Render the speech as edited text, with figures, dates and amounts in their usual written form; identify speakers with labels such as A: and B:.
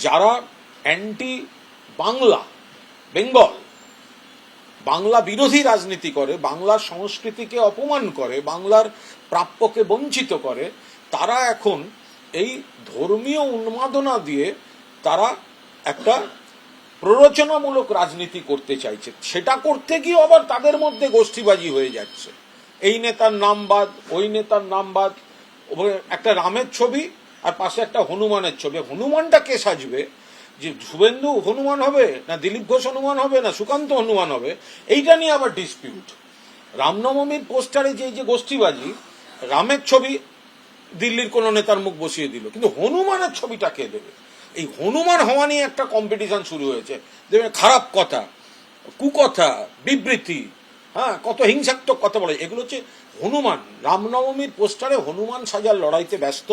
A: যারা অ্যান্টি বাংলা, বেঙ্গল, বাংলা বিরোধী রাজনীতি করে, বাংলার সংস্কৃতিকে অপমান করে, বাংলার প্রাপ্যকে বঞ্চিত করে, তারা এখন এই ধর্মীয় উন্মাদনা দিয়ে তারা একটা প্ররোচনামূলক রাজনীতি করতে চাইছে। সেটা করতে গিয়ে আবার তাদের মধ্যে গোষ্ঠীবাজি হয়ে যাচ্ছে। এই নেতার নাম বাদ, ওই নেতার নাম বাদ, একটা রামের ছবি আর পাশে একটা হনুমানের ছবি। হনুমানটা কে সাজবে? যে শুভেন্দু হনুমান হবে, না দিলীপ ঘোষ হনুমান হবে, না সুকান্ত হনুমান হবে, এইটা নিয়ে আবার ডিসপিউট। রামনবমীর পোস্টারে যে গোষ্ঠীবাজি, রামের ছবি দিল্লির কোন নেতার মুখ বসিয়ে দিল, কিন্তু হনুমানের ছবিটা কে দেবে? এই হনুমান হওয়া নিয়ে একটা কম্পিটিশন শুরু হয়েছে। দেখবেন খারাপ কথা, কুকথা, বিবৃতি, হ্যাঁ, কত হিংসাত্মক কথা বলে, এগুলো হচ্ছে হনুমান। রামনবমীর পোস্টারে হনুমান সাজার লড়াইতে ব্যস্ত।